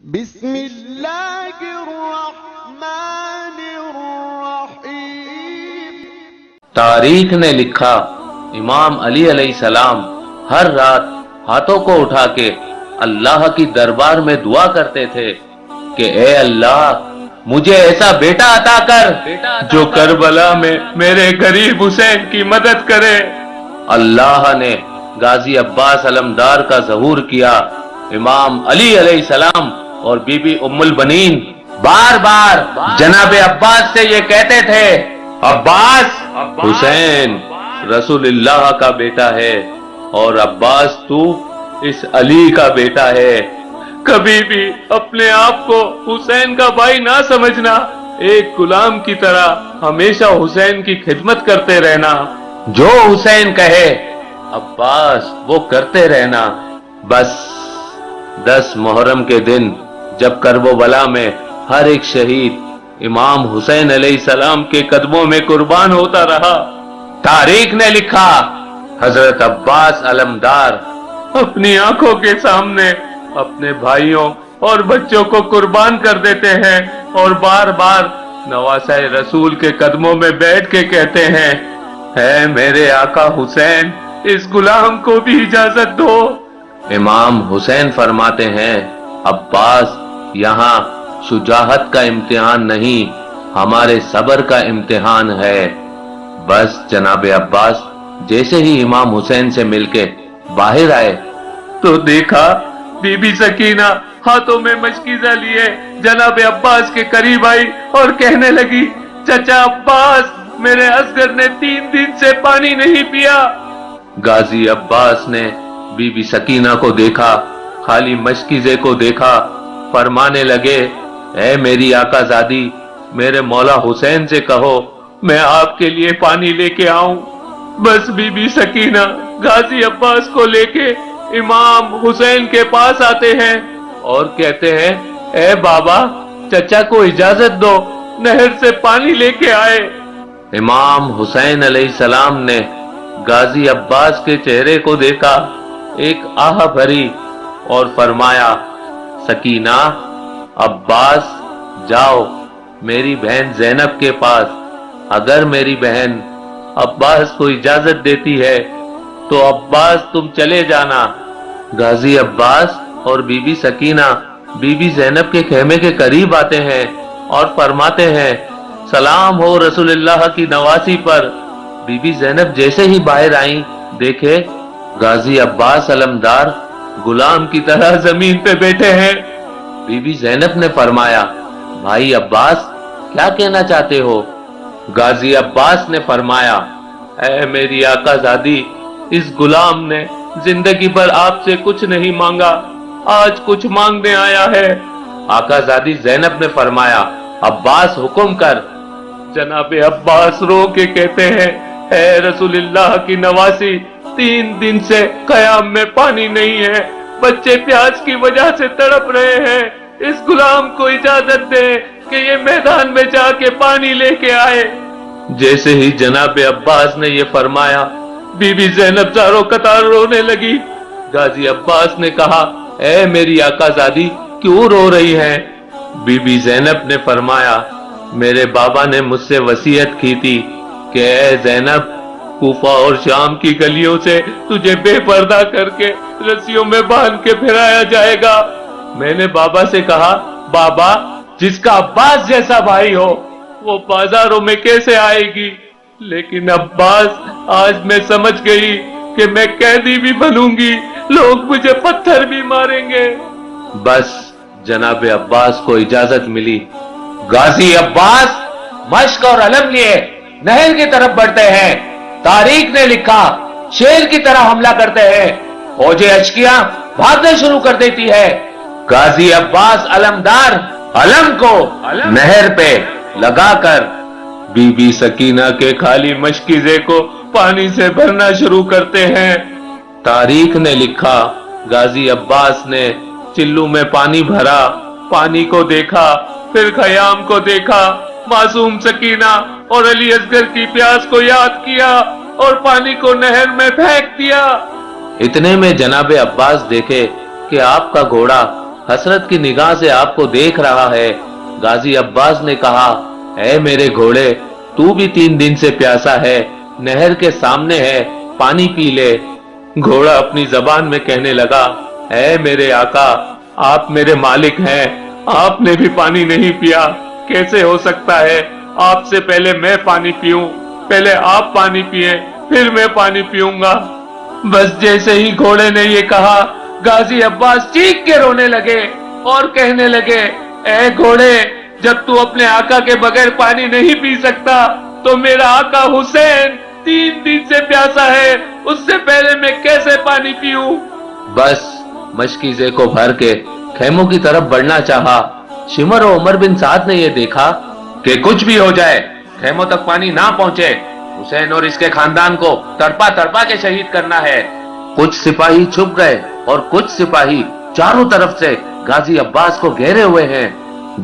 بسم اللہ الرحمن الرحیم۔ تاریخ نے لکھا امام علی علیہ السلام ہر رات ہاتھوں کو اٹھا کے اللہ کی دربار میں دعا کرتے تھے کہ اے اللہ مجھے ایسا بیٹا عطا کر جو کربلا میں میرے غریب حسین کی مدد کرے۔ اللہ نے غازی عباس علمدار کا ظہور کیا۔ امام علی علیہ السلام اور بی بی ام البنین بار بار جناب عباس سے یہ کہتے تھے، عباس حسین رسول اللہ کا بیٹا ہے اور عباس تو اس علی کا بیٹا ہے، کبھی بھی اپنے آپ کو حسین کا بھائی نہ سمجھنا، ایک غلام کی طرح ہمیشہ حسین کی خدمت کرتے رہنا، جو حسین کہے عباس وہ کرتے رہنا۔ بس 10 محرم کے دن جب کربلا میں ہر ایک شہید امام حسین علیہ السلام کے قدموں میں قربان ہوتا رہا، تاریخ نے لکھا حضرت عباس علمدار اپنی آنکھوں کے سامنے اپنے بھائیوں اور بچوں کو قربان کر دیتے ہیں اور بار بار نواسہ رسول کے قدموں میں بیٹھ کے کہتے ہیں، اے میرے آقا حسین اس غلام کو بھی اجازت دو۔ امام حسین فرماتے ہیں، عباس یہاں شجاعت کا امتحان نہیں، ہمارے صبر کا امتحان ہے۔ بس جناب عباس جیسے ہی امام حسین سے مل کے باہر آئے تو دیکھا بی بی سکینہ ہاتھوں میں مشکیزہ لیے جناب عباس کے قریب آئی اور کہنے لگی، چچا عباس میرے اصغر نے 3 دن سے پانی نہیں پیا۔ غازی عباس نے بی بی سکینہ کو دیکھا، خالی مشکیزے کو دیکھا، فرمانے لگے، اے میری آقا زادی میرے مولا حسین سے کہو میں آپ کے لیے پانی لے کے آؤں۔ بس بی بی سکینہ غازی عباس کو لے کے امام حسین کے پاس آتے ہیں اور کہتے ہیں، اے بابا چچا کو اجازت دو نہر سے پانی لے کے آئے۔ امام حسین علیہ السلام نے غازی عباس کے چہرے کو دیکھا، ایک آہ بھری اور فرمایا، سکینہ عباس جاؤ میری بہن زینب کے پاس، اگر میری بہن عباس کو اجازت دیتی ہے تو عباس تم چلے جانا۔ غازی عباس اور بی بی سکینہ بی بی زینب کے خیمے کے قریب آتے ہیں اور فرماتے ہیں، سلام ہو رسول اللہ کی نواسی پر۔ بی بی زینب جیسے ہی باہر آئیں دیکھے غازی عباس علمدار غلام کی طرح زمین پہ بیٹھے ہیں۔ بی بی زینب نے فرمایا، بھائی عباس کیا کہنا چاہتے ہو؟ غازی عباس نے فرمایا، اے میری آقا زادی اس غلام نے زندگی بھر آپ سے کچھ نہیں مانگا، آج کچھ مانگنے آیا ہے۔ آقا زادی زینب نے فرمایا، عباس حکم کر۔ جناب عباس رو کے کہتے ہیں، اے رسول اللہ کی نواسی 3 دن سے قیام میں پانی نہیں ہے، بچے پیاس کی وجہ سے تڑپ رہے ہیں، اس غلام کو اجازت دے کہ یہ میدان میں جا کے پانی لے کے آئے۔ جیسے ہی جناب عباس نے یہ فرمایا بی بی زینب زاروں قطار رونے لگی۔ غازی عباس نے کہا، اے میری آقا زادی کیوں رو رہی ہیں؟ بی بی زینب نے فرمایا، میرے بابا نے مجھ سے وصیت کی تھی کہ اے زینب کوفہ اور شام کی گلیوں سے تجھے بے پردہ کر کے رسیوں میں باندھ کے پھرایا جائے گا۔ میں نے بابا سے کہا، بابا جس کا عباس جیسا بھائی ہو وہ بازاروں میں کیسے آئے گی؟ لیکن عباس آج میں سمجھ گئی کہ میں قیدی بھی بنوں گی، لوگ مجھے پتھر بھی ماریں گے۔ بس جناب عباس کو اجازت ملی۔ غازی عباس مشق اور علم لیے نہر کی طرف بڑھتے ہیں۔ تاریخ نے لکھا شیر کی طرح حملہ کرتے ہیں، فوجیں اشکیاں بھاگنے شروع کر دیتی ہے۔ غازی عباس علمدار علم کو نہر پہ لگا کر بی بی سکینہ کے خالی مشکیزے کو پانی سے بھرنا شروع کرتے ہیں۔ تاریخ نے لکھا غازی عباس نے چلو میں پانی بھرا، پانی کو دیکھا، پھر خیام کو دیکھا، معصوم سکینہ اور علی اصغر کی پیاس کو یاد کیا اور پانی کو نہر میں پھینک دیا۔ اتنے میں جناب عباس دیکھے کہ آپ کا گھوڑا حسرت کی نگاہ سے آپ کو دیکھ رہا ہے۔ غازی عباس نے کہا، اے میرے گھوڑے، تو بھی 3 دن سے پیاسا ہے، نہر کے سامنے ہے، پانی پی لے۔ گھوڑا اپنی زبان میں کہنے لگا، اے میرے آقا، آپ میرے مالک ہیں، آپ نے بھی پانی نہیں پیا، کیسے ہو سکتا ہے؟ آپ سے پہلے میں پانی پیوں، پہلے آپ پانی پیئیں، پھر میں پانی پیوں گا۔ بس جیسے ہی گھوڑے نے یہ کہا، غازی عباس چیخ کے رونے لگے اور کہنے لگے، اے گھوڑے، جب تو اپنے آقا کے بغیر پانی نہیں پی سکتا تو میرا آقا حسین 3 دن سے پیاسا ہے، اس سے پہلے میں کیسے پانی پیوں؟ بس مشکیزے کو بھر کے خیموں کی طرف بڑھنا چاہا۔ شمر و عمر بن سعد نے یہ دیکھا کہ کچھ بھی ہو جائے خیموں تک پانی نہ پہنچے، حسین اور اس کے خاندان کو تڑپا تڑپا کے شہید کرنا ہے۔ کچھ سپاہی چھپ گئے اور کچھ سپاہی چاروں طرف سے غازی عباس کو گھیرے ہوئے ہیں۔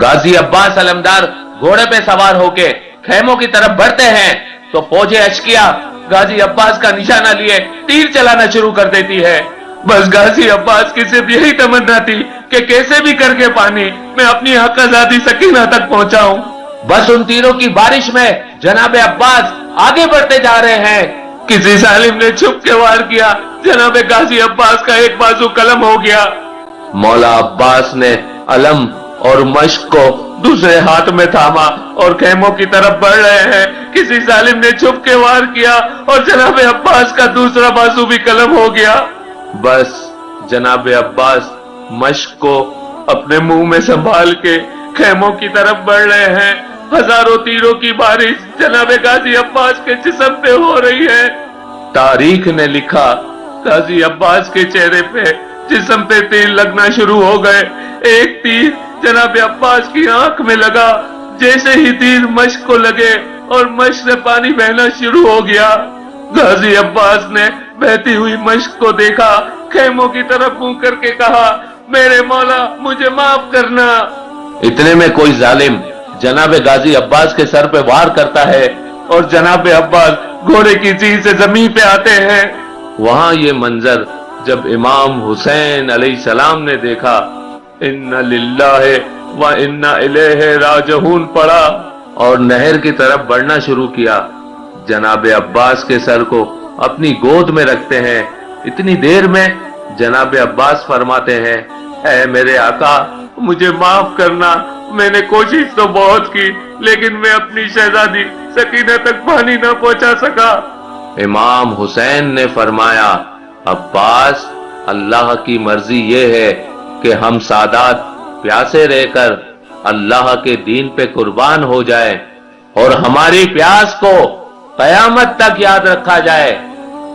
غازی عباس علمدار گھوڑے پہ سوار ہو کے خیموں کی طرف بڑھتے ہیں تو فوج اشکیا غازی عباس کا نشانہ لیے تیر چلانا شروع کر دیتی ہے۔ بس غازی عباس کی صرف یہی تمنا تھی کہ کیسے بھی کر کے پانی میں اپنی حقزادی سکینہ تک پہنچاؤں۔ بس ان تیروں کی بارش میں جناب عباس آگے بڑھتے جا رہے ہیں، کسی ظالم نے چھپ کے وار کیا، جناب غازی عباس کا ایک بازو قلم ہو گیا۔ مولا عباس نے علم اور مشق کو دوسرے ہاتھ میں تھاما اور خیموں کی طرف بڑھ رہے ہیں، کسی ظالم نے چھپ کے وار کیا اور جناب عباس کا دوسرا بازو بھی قلم ہو گیا۔ بس جناب عباس مشق کو اپنے منہ میں سنبھال کے خیموں کی طرف بڑھ رہے ہیں۔ ہزاروں تیروں کی بارش جناب غازی عباس کے جسم پہ ہو رہی ہے۔ تاریخ نے لکھا، غازی عباس کے چہرے پہ جسم پہ تیر لگنا شروع ہو گئے۔ ایک تیر جناب عباس کی آنکھ میں لگا، جیسے ہی تیر مشق کو لگے اور مشق سے پانی بہنا شروع ہو گیا۔ غازی عباس نے بہتی ہوئی مشق کو دیکھا، خیموں کی طرف منہ کر کے کہا، میرے مولا مجھے معاف کرنا۔ اتنے میں کوئی ظالم جناب غازی عباس کے سر پہ وار کرتا ہے اور جناب عباس گھوڑے کی چیز سے زمین پہ آتے ہیں۔ وہاں یہ منظر جب امام حسین علیہ السلام نے دیکھا، ان للہ و انا الیہ راجعون پڑھا اور نہر کی طرف بڑھنا شروع کیا۔ جناب عباس کے سر کو اپنی گود میں رکھتے ہیں۔ اتنی دیر میں جناب عباس فرماتے ہیں، اے میرے آقا مجھے معاف کرنا، میں نے کوشش تو بہت کی لیکن میں اپنی شہزادی سکینہ تک پانی نہ پہنچا سکا۔ امام حسین نے فرمایا، عباس اللہ کی مرضی یہ ہے کہ ہم سادات پیاسے رہ کر اللہ کے دین پہ قربان ہو جائے اور ہماری پیاس کو قیامت تک یاد رکھا جائے۔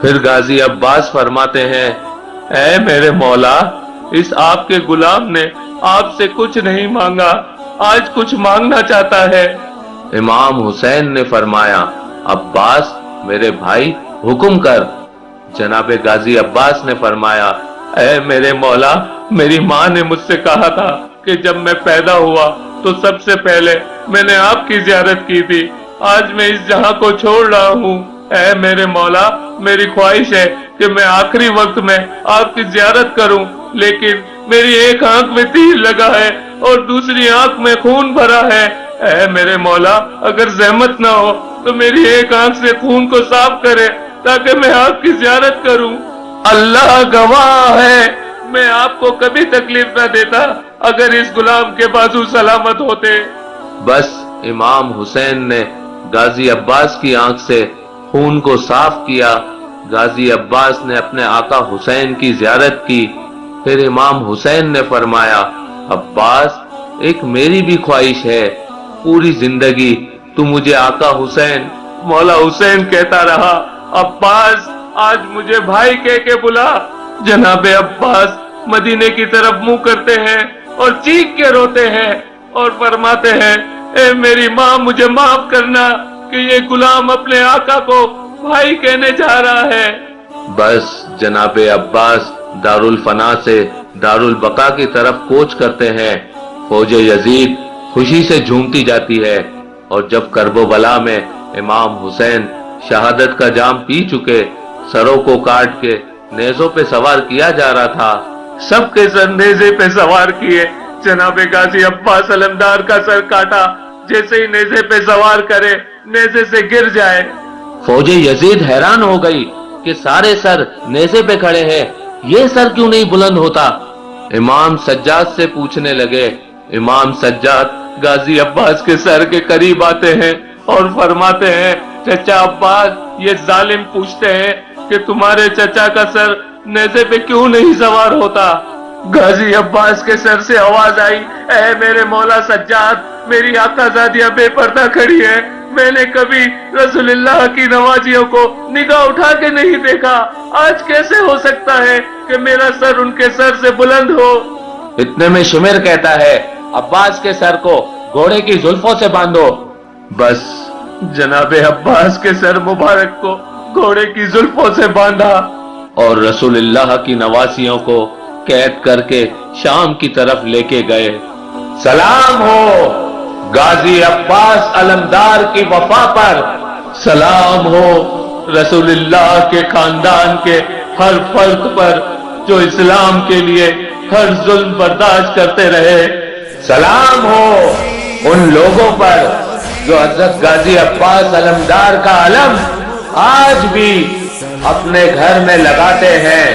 پھر غازی عباس فرماتے ہیں، اے میرے مولا، اس آپ کے غلام نے آپ سے کچھ نہیں مانگا، آج کچھ مانگنا چاہتا ہے۔ امام حسین نے فرمایا، عباس میرے بھائی حکم کر۔ جناب غازی عباس نے فرمایا، اے میرے مولا، میری ماں نے مجھ سے کہا تھا کہ جب میں پیدا ہوا تو سب سے پہلے میں نے آپ کی زیارت کی تھی، آج میں اس جہاں کو چھوڑ رہا ہوں۔ اے میرے مولا، میری خواہش ہے کہ میں آخری وقت میں آپ کی زیارت کروں، لیکن میری ایک آنکھ میں تیر لگا ہے اور دوسری آنکھ میں خون بھرا ہے۔ اے میرے مولا، اگر زحمت نہ ہو تو میری ایک آنکھ سے خون کو صاف کرے تاکہ میں آپ کی زیارت کروں۔ اللہ گواہ ہے، میں آپ کو کبھی تکلیف نہ دیتا اگر اس غلام کے بازو سلامت ہوتے۔ بس امام حسین نے غازی عباس کی آنکھ سے خون کو صاف کیا۔ غازی عباس نے اپنے آقا حسین کی زیارت کی۔ پھر امام حسین نے فرمایا، عباس ایک میری بھی خواہش ہے، پوری زندگی تو مجھے آقا حسین مولا حسین کہتا رہا۔ عباس آج مجھے بھائی کہہ کے بلا۔ جناب عباس مدینے کی طرف منہ کرتے ہیں اور چیخ کے روتے ہیں اور فرماتے ہیں، اے میری ماں مجھے معاف کرنا کہ یہ غلام اپنے آقا کو بھائی کہنے جا رہا ہے۔ بس جناب عباس دارالفنا سے دارالبقا کی طرف کوچ کرتے ہیں۔ فوج یزید خوشی سے جھومتی جاتی ہے اور جب کرب و بلا میں امام حسین شہادت کا جام پی چکے، سروں کو کاٹ کے نیزوں پہ سوار کیا جا رہا تھا، سب کے سر نیزے پہ سوار کیے. جناب غازی عباس علمدار کا سر کاٹا. جیسے ہی نیزے پہ سوار کرے نیزے سے گر جائے. فوج یزید حیران ہو گئی کہ سارے سر نیزے پہ کھڑے ہیں, یہ سر کیوں نہیں بلند ہوتا. امام سجاد سے پوچھنے لگے. امام سجاد غازی عباس کے سر کے قریب آتے ہیں اور فرماتے ہیں, چچا عباس, یہ ظالم پوچھتے ہیں کہ تمہارے چچا کا سر نیزے پہ کیوں نہیں سوار ہوتا. غازی عباس کے سر سے آواز آئی, اے میرے مولا سجاد, میری آقا زادیہ بے پردہ کھڑی ہے, میں نے کبھی رسول اللہ کی نوازیوں کو نگاہ اٹھا کے نہیں دیکھا, آج کیسے ہو سکتا ہے کہ میرا سر ان کے سر سے بلند ہو. اتنے میں شمر کہتا ہے, عباس کے سر کو گھوڑے کی زلفوں سے باندھو. بس جناب عباس کے سر مبارک کو گھوڑے کی زلفوں سے باندھا اور رسول اللہ کی نواسیوں کو قید کر کے شام کی طرف لے کے گئے. سلام ہو غازی عباس علمدار کی وفا پر, سلام ہو رسول اللہ کے خاندان کے ہر فرد پر جو اسلام کے لیے ہر ظلم برداشت کرتے رہے. سلام ہو ان لوگوں پر جو حضرت غازی عباس علمدار کا علم آج بھی اپنے گھر میں لگاتے ہیں.